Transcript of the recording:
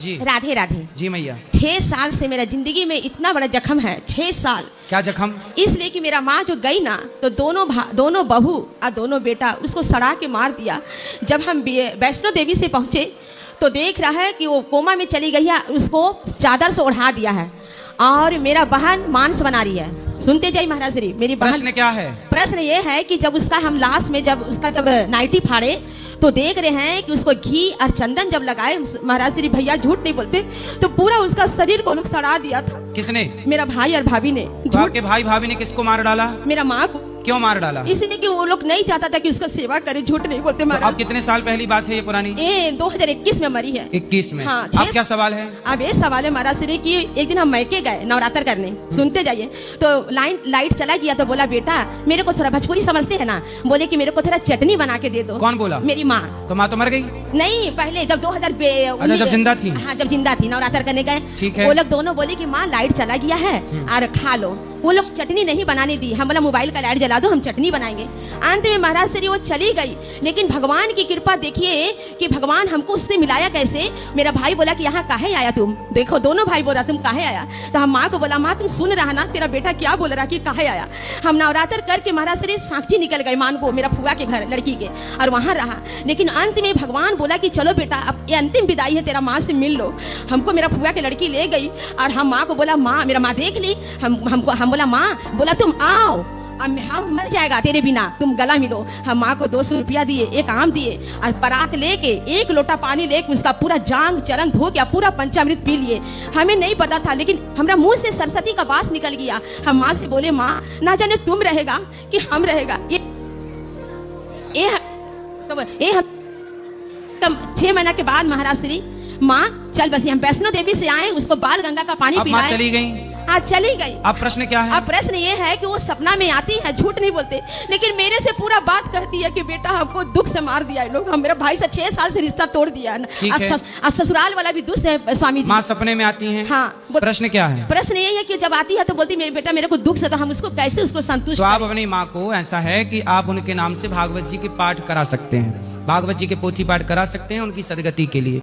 जी राधे राधे। जी मैया। 6 साल से मेरा जिंदगी में इतना बड़ा जख्म है। 6 साल। क्या जख्म? इसलिए कि मेरा माँ जो गई ना तो दोनों बहू और दोनों बेटा उसको सड़ा के मार दिया। जब हम वैष्णो देवी से पहुँचे तो देख रहा है कि वो कोमा में चली गई है, उसको चादर से ओढ़ा दिया है और मेरा बहन मांस बना रही है। सुनते जाइए महाराज श्री। मेरी बहन। प्रश्न क्या है? प्रश्न ये है कि जब उसका हम लास्ट में जब नाइटी फाड़े तो देख रहे हैं कि उसको घी और चंदन जब लगाए, महाराज श्री भैया झूठ नहीं बोलते, तो पूरा उसका शरीर को सड़ा दिया था। किसने? मेरा भाई और भाभी ने। तो आपके भाई भाभी ने किसको मार डाला? मेरा माँ को। क्यों मार डाला? इसलिए कि वो लोग नहीं चाहता था कि उसका सेवा करे। झूठ नहीं बोलते तो महाराज। अब कितने साल पहली बात है ये पुरानी? ये 2021 में मरी है। 21 में। हाँ, अब क्या सवाल है? अब ये सवाल है महाराज श्री कि एक दिन हम मैके गए नवरात्र करने। सुनते जाइए। तो लाइट चला गया तो बोला बेटा मेरे को थोड़ा भोजपुरी समझते है ना, बोले कि मेरे को थोड़ा चटनी बना के दे दो। कौन बोला? मेरी माँ। तो माँ तो मर गई? नहीं, पहले जब 2019। अच्छा, जब जिंदा थी? हाँ, जब जिंदा थी नवरात्र करने गए। ठीक है। वो लोग दोनों बोले कि माँ लाइट चला गया है और खा लो। वो लोग चटनी नहीं बनाने दी। हम बोला मोबाइल का लाइट जला दो, हम चटनी बनाएंगे। अंत में महाराज श्री वो चली गई, लेकिन भगवान की कृपा देखिए कि भगवान हमको उससे मिलाया कैसे। मेरा भाई बोला कि यहाँ काहे आया तुम? देखो दोनों भाई बोला तुम काहे आया? तो हम माँ को बोला माँ तुम सुन रहा ना, तेरा बेटा क्या बोल रहा कि काहे आया। हम नवरात्र करके महाराज श्री साक्षी निकल गए मान को, मेरा फुआ के घर लड़की के, और वहाँ रहा। लेकिन अंत में भगवान बोला कि चलो बेटा अब ये अंतिम विदाई है, तेरा माँ से मिल लो। हमको मेरा फुआ की लड़की ले गई और हम माँ को बोला माँ, मेरा माँ देख ली। हम बोला माँ, बोला तुम आओ, हम मर जाएगा तेरे बिना, तुम गला मिलो। हम माँ को 200 रुपया दिए, एक आम दिए और परात लेके 1 लोटा पानी लेके उसका पूरा जांग चरण धो के पूरा पंचामृत पी लिए। हमें नहीं पता था, लेकिन हमारा मुंह से सरस्वती का वास निकल गया। हम माँ से बोले माँ ना जाने तुम रहेगा कि हम रहेगा। ये हम 6 महीना के बाद महाराज श्री माँ चल बसी, हम वैष्णो देवी से आए, उसको बाल गंगा का पानी पिलाए। चली गई? हाँ चली गई। अब प्रश्न क्या है? अब प्रश्न ये है कि वो सपना में आती है, झूठ नहीं बोलते, लेकिन मेरे से पूरा बात कहती है कि बेटा हमको दुख से मार दिया है लोग। हम मेरा भाई से 6 साल से रिश्ता तोड़ दिया है। ससुराल वाला भी दुख से स्वामी जी। माँ सपने में आती हैं? हाँ। प्रश्न क्या है? प्रश्न ये है कि जब आती है तो बोलती मेरे बेटा मेरे को दुख से, तो हम उसको कैसे उसको संतुष्ट। तो आप अपनी माँ को ऐसा है कि आप उनके नाम से भागवत जी के पाठ करा सकते हैं, भागवत जी के पोथी पाठ करा सकते हैं उनकी सदगति के लिए।